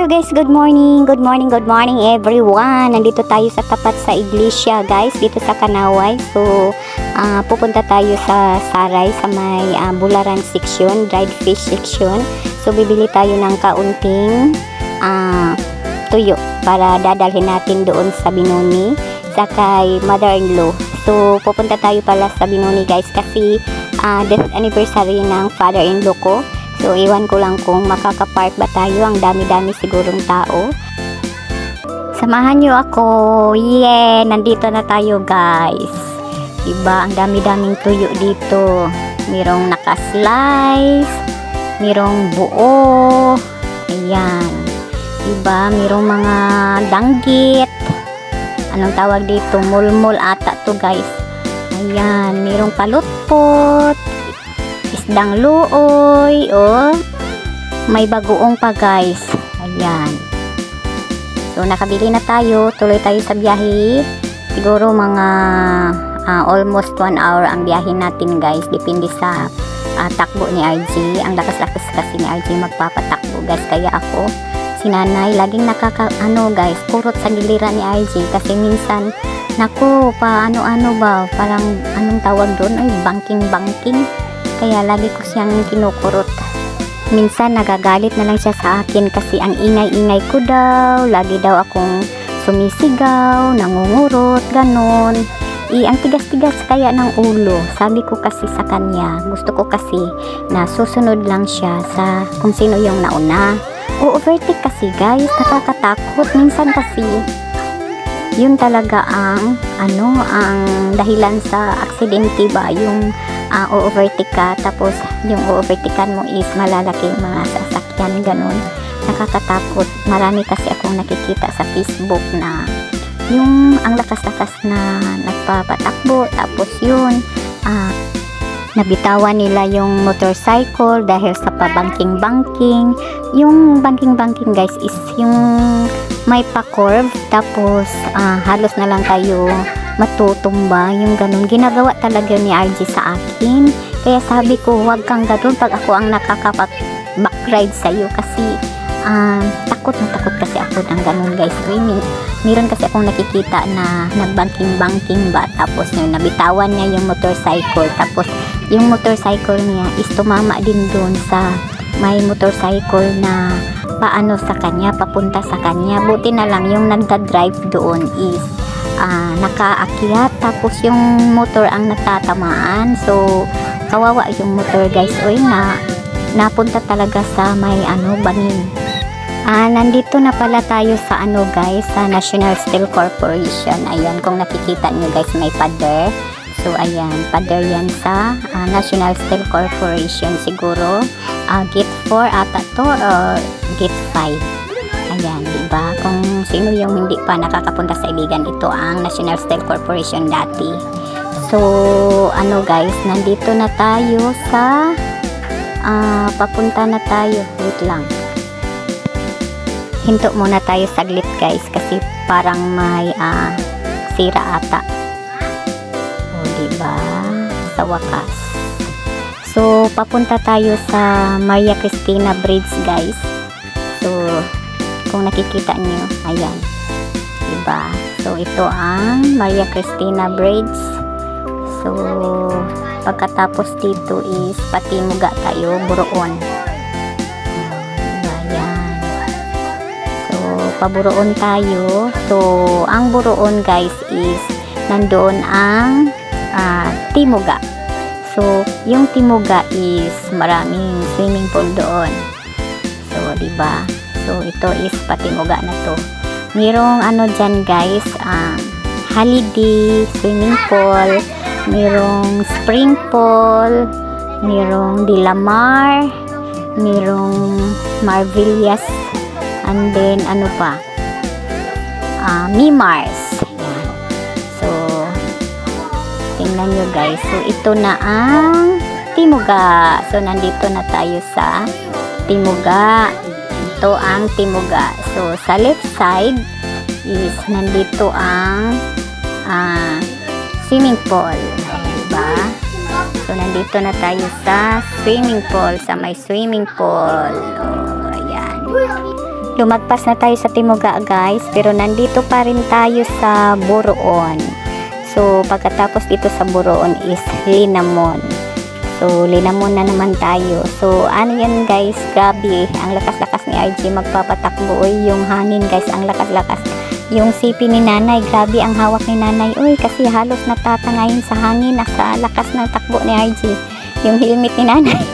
Hello guys, good morning, good morning, good morning everyone. Nandito tayo sa tapat sa iglesia guys, dito sa Kanaway. So, pupunta tayo sa Saray, sa may Bularan section, dried fish section. So, bibili tayo ng kaunting tuyo para dadalhin natin doon sa Binoni, sa kay mother-in-law. So, pupunta tayo pala sa Binoni guys kasi death anniversary ng father-in-law ko. So, iwan ko lang kung makakapark ba tayo. Ang dami-dami sigurong tao. Samahan nyo ako. Yeah! Nandito na tayo, guys. Diba? Ang dami-daming tuyo dito. Merong naka-slice. Merong buo. Ayan. Diba? Merong mga danggit. Anong tawag dito? Mulmul ata to, guys. Ayan. Merong palutpot. Isdang luoy, oh. May bagoong pa guys. Ayan. So nakabili na tayo, tuloy tayo sa biyahe. Siguro mga almost 1 hour ang biyahe natin guys, depende sa takbo ni RJ. Ang lakas-lakas kasi ni RJ magpapatakbo guys, kaya ako si nanay laging guys, kurot sa giliran ni RJ kasi minsan naku, ano ba, parang anong tawag doon, ay banking. Kaya lagi ko siyang kinukurot. Minsan nagagalit na lang siya sa akin kasi ang ingay-ingay ko daw. Lagi daw akong sumisigaw, nangungurot, ganon. Ang tigas-tigas kaya ng ulo. Sabi ko kasi sa kanya, gusto ko kasi na susunod lang siya sa kung sino yung nauna. Overtake kasi guys, nakakatakot. Minsan kasi yun talaga ang ang dahilan sa aksidente ba, yung overtake ka, tapos yung overtakean mo is malalaki mga sasakyan, ganun. Nakakatakot. Marami kasi akong nakikita sa Facebook na yung ang lakas-lakas na nagpapatakbo, tapos yun nabitawan nila yung motorcycle dahil sa pabangking-bangking. Yung banking-bangking guys is yung may pa-curve, tapos halos na lang kayo matutumba, yung ganun. Ginagawa talaga ni RJ sa akin. Kaya sabi ko, huwag kang ganun pag ako ang nakaka-backride sa'yo kasi takot kasi ako ng ganun guys. Meron kasi akong nakikita na nagbanking-banking ba, tapos yung nabitawan niya yung motorcycle, tapos yung motorcycle niya is tumama din doon sa may motorcycle na paano sa kanya, papunta sa kanya. Buti na lang yung nagda-drive doon is nakaakyat, tapos yung motor ang natatamaan. So kawawa yung motor guys. Oy, napunta talaga sa may banin. Nandito na pala tayo sa guys, sa National Steel Corporation. Ayan, kung nakikita nyo guys, may pader. So ayan, pader yan sa National Steel Corporation. Siguro gate 4 ata to or gate 5. Ayan, diba? Kung sino yung hindi pa nakakapunta sa Iligan, ito ang National Steel Corporation dati. So guys, nandito na tayo sa papunta na tayo. Wait lang, hinto muna tayo saglit guys kasi parang may sira ata. O diba, sa wakas. So papunta tayo sa Maria Cristina Bridge guys. So kung nakikita nyo, ayan, diba? So ito ang Maria Cristina Bridge. So pagkatapos dito is Patimuga tayo, Buroon. Paburoon tayo. So ang Buroon guys is nandoon ang Timuga. So yung Timuga is maraming swimming pool doon. So diba, so ito is Patimuga na to. Merong dyan guys, Holiday swimming pool, merong spring pool, merong Dilamar, merong Marvillas, and then pa, Mimars. Ayan. So tingnan nyo guys, so ito na ang Timuga. So nandito na tayo sa Timuga. Ito ang Timuga. So sa left side is nandito ang swimming pool, diba? So nandito na tayo sa swimming pool, sa may swimming pool. Oh, ayan. lumagpas na tayo sa Timuga guys, pero nandito pa rin tayo sa Boroon. So pagkatapos dito sa Boroon is Linamon. So Linamon na naman tayo. So ano yan guys, grabe, ang lakas-lakas ni RJ magpapatakbo. Uy, yung hangin guys, ang lakas-lakas. Yung sipi ni nanay, grabe ang hawak ni nanay. Uy, kasi halos natatangayin sa hangin sa lakas ng takbo ni RJ. Yung helmet ni nanay.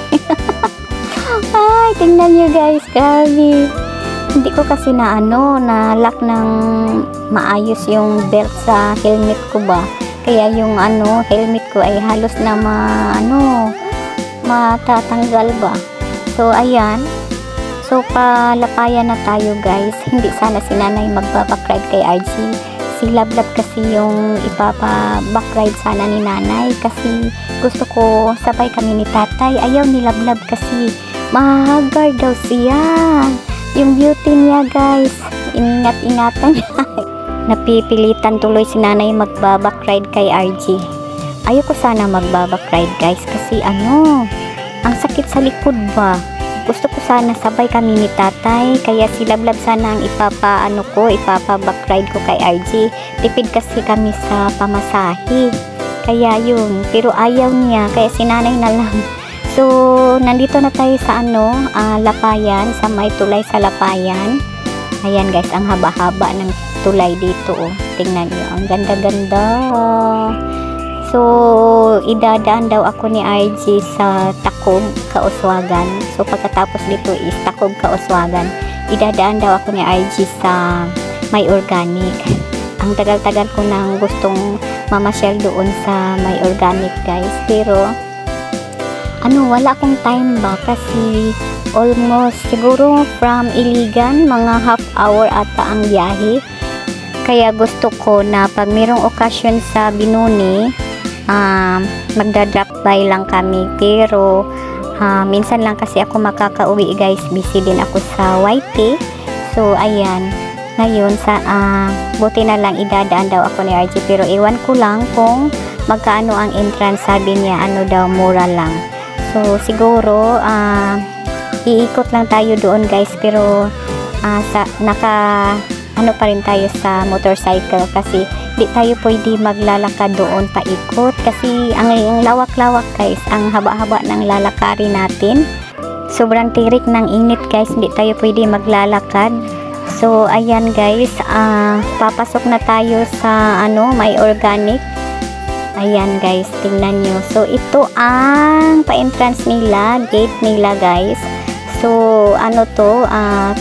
Ay, tingnan nyo guys, grabe. Hindi ko kasi na lock ng maayos yung belt sa helmet ko ba. Kaya yung helmet ko ay halos na matatanggal ba. So ayan. So palapayan na tayo guys. Hindi sana si nanay magbabakride kay RG. Si Lablab kasi yung ipapabakride sana ni nanay. Kasi gusto ko sabay kami ni tatay. Ayaw ni Lablab kasi mahagar daw siya. Yung beauty niya guys, ingat-ingatan niya. Napipilitan tuloy si nanay magbabakride kay RG. Ayoko sana magbabakride guys kasi ang sakit sa likod ba. Gusto ko sana sabay kami ni tatay, kaya si Lablab sana ang ipapabakride ko kay RG. Tipid kasi kami sa pamasahe. Kaya yun, pero ayaw niya, kaya si nanay na lang. So, nandito na tayo sa Lapayan, sa may tulay sa Lapayan. Ayan guys, ang haba-haba ng tulay dito. Oh. Tingnan nyo, ang ganda-ganda. So, idadaan daw ako ni RG sa Tacob, Kauswagan. So, pagkatapos dito is Tacob, Kauswagan. Idadaan daw ako ni RG sa may organic. Ang tagal-tagal ko nang gustong mamasyal doon sa may organic guys. Pero, wala akong time ba kasi almost siguro from Iligan mga half hour ata ang biyahe. Kaya gusto ko na pag mayroong okasyon sa Binuni, magda-drop by lang kami. Pero minsan lang kasi ako makakauwi guys, busy din ako sa YT. So ayan, ngayon buti na lang idadaan daw ako ni RG, pero iwan ko lang kung magkaano ang entrance. Sabi niya daw mura lang. So siguro iikot lang tayo doon guys, pero pa rin tayo sa motorcycle kasi di tayo pwede maglalakad doon paikot kasi ang lawak-lawak guys, ang haba-haba ng lalakarin natin. Sobrang tirik ng init guys, hindi tayo pwede maglalakad. So ayan guys, papasok na tayo sa may organic. Ayan guys, tingnan nyo. So ito ang pa-entrance nila, gate nila guys. So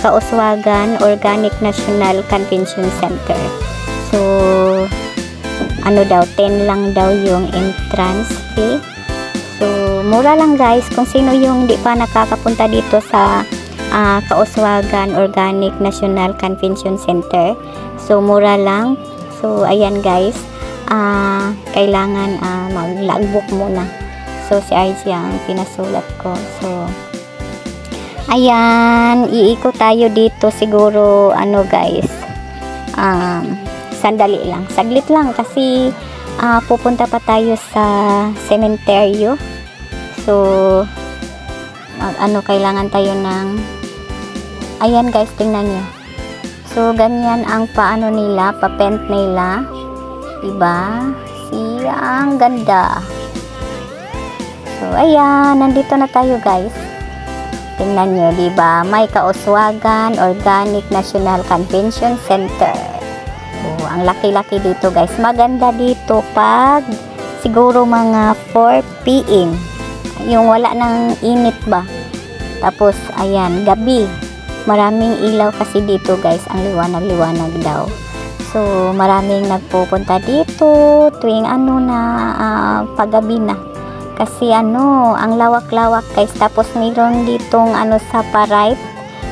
Kauswagan Organic National Convention Center. So daw 10 lang daw yung entrance fee. So mura lang guys, kung sino yung di pa nakakapunta dito sa Kauswagan Organic National Convention Center. So mura lang. So ayan guys, kailangan mag-logbook muna. So si RG ang pinasulat ko. So ayan, iikot tayo dito siguro guys, sandali lang, saglit lang kasi pupunta pa tayo sa sementeryo. So kailangan tayo ng ayan guys, tingnan nyo. So ganyan ang nila, pa-paint nila, diba? Ang ganda. So ayan, nandito na tayo guys. Tingnan nyo, diba? May Kauswagan Organic National Convention Center. Oh, ang laki-laki dito guys. Maganda dito pag siguro mga 4 PM. Yung wala ng init ba. Tapos ayan, gabi. Maraming ilaw kasi dito guys. Ang liwanag-liwanag daw. So maraming nagpupunta dito tuwing paggabi na. Kasi ang lawak-lawak guys. Tapos mayroon ditong sa pa-right.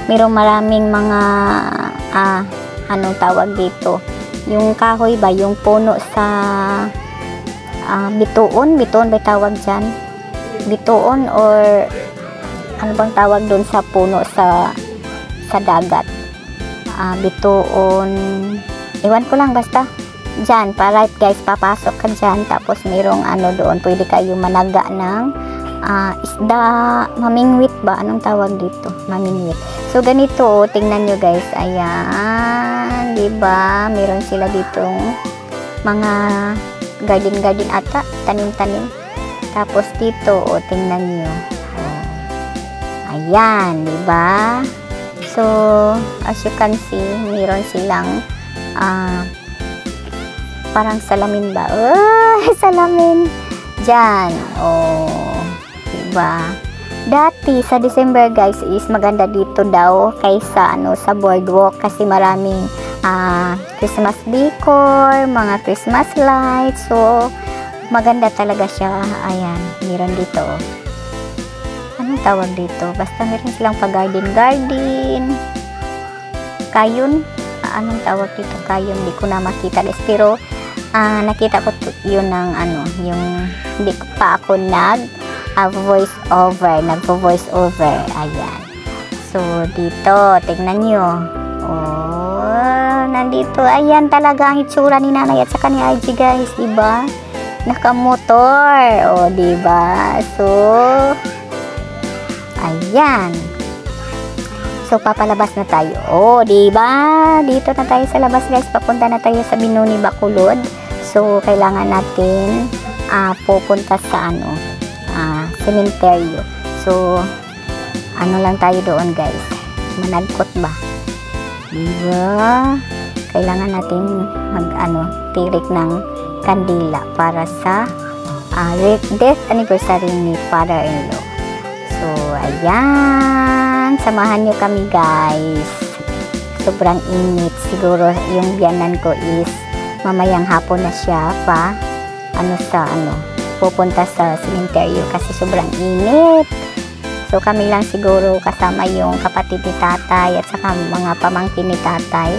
Mayroong maraming mga tawag dito. Yung kahoy ba, yung puno sa bituon ba tawag dyan? Bituon or ano bang tawag doon sa puno sa dagat? Bituon, iwan ko lang, basta dyan, pa-right guys, papasok ka dyan. Tapos mayroong doon, pwede kayo managa ng isda, mamingwit ba? Anong tawag dito? Mamingwit. So, ganito, tingnan nyo guys. Ayan, diba? Meron sila ditong mga garden ata, tanim-tanim. Tapos dito, tingnan nyo. Ayan, diba? So, as you can see, meron silang parang salamin ba? Salamin. Diyan. Diba? Dati, sa December guys, is maganda dito daw kaysa sa boardwalk kasi maraming Christmas decor, mga Christmas lights. So, maganda talaga siya. Ayan, meron dito. Anong tawag dito? Basta meron silang pa-garden. Kayon? Anong tawag dito? Kayon. Hindi ko na makita guys. Pero, nakita ko yun ng yung hindi pa ako nag-voice over. Ayan. So, dito, tingnan nyo. Nandito. Ayan talaga ang itsura ni nanay at saka ni RG guys. Diba? Nakamotor. Diba? So, ayan. So, papalabas na tayo. Diba? Dito na tayo sa labas guys. Papunta na tayo sa Binuni, Bacolod. So, kailangan natin pupunta sa cemetery. So, lang tayo doon guys. Managkot ba? Diba? Kailangan natin tirik ng kandila para sa death anniversary ni father-in-law. So, ayan. Samahan nyo kami guys. Sobrang init. Siguro yung biyanan ko is mamayang hapon na siya pa pupunta sa cemetery kasi sobrang init. So, kami lang siguro kasama yung kapatid ni tatay at saka mga pamangkin ni tatay.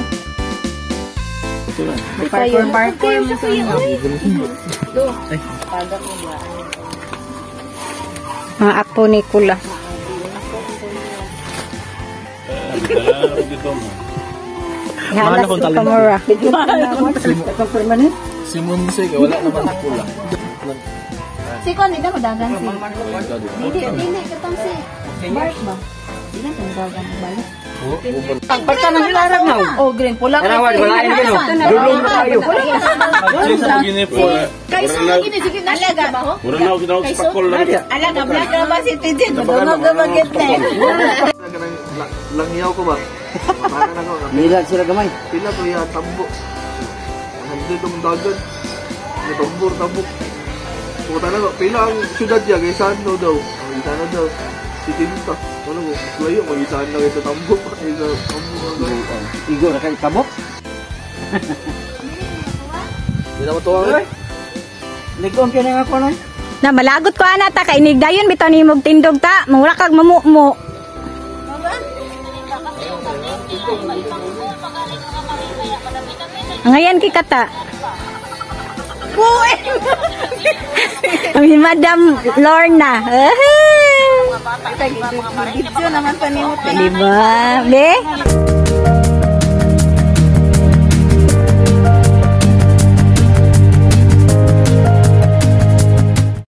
Parkour mo sa inyo. Mga apo ni Kula. Halas ko kamura. Si Munsig, wala naman na Kula. Si Kon, hindi mo dagan si. Hindi, katong si Mark ba? Hindi na dagan balik. Pagka nang hilarang na. Green, pula. Malain ko no. Dulong tayo. Kaiso na gini, sige na alaga ba ho? Mura na ako ginawa sa pakol na. Alaga, black na ba si Tijin? Dumag na bagit na. Langyaw ko ba? Nila sila gamay. Pila to ya tambo. Nandito mong dagan. Tambor. Puta na ko, pila ang syudad niya, kay Sano daw. Sana daw. Si Tinta. Ano ko, layo, mag-isaan na kayo sa tambo. Igo na kayo kabok? Hindi na matuwa. Ligong ka na nga ko na. Na malagot ko ta kay nigdayon bitaw ni mog tindog ta. Mura kag mamumo. Ngayon kikata. Ang Madam Lorna. Video naman pa ni mo. Diba? Be?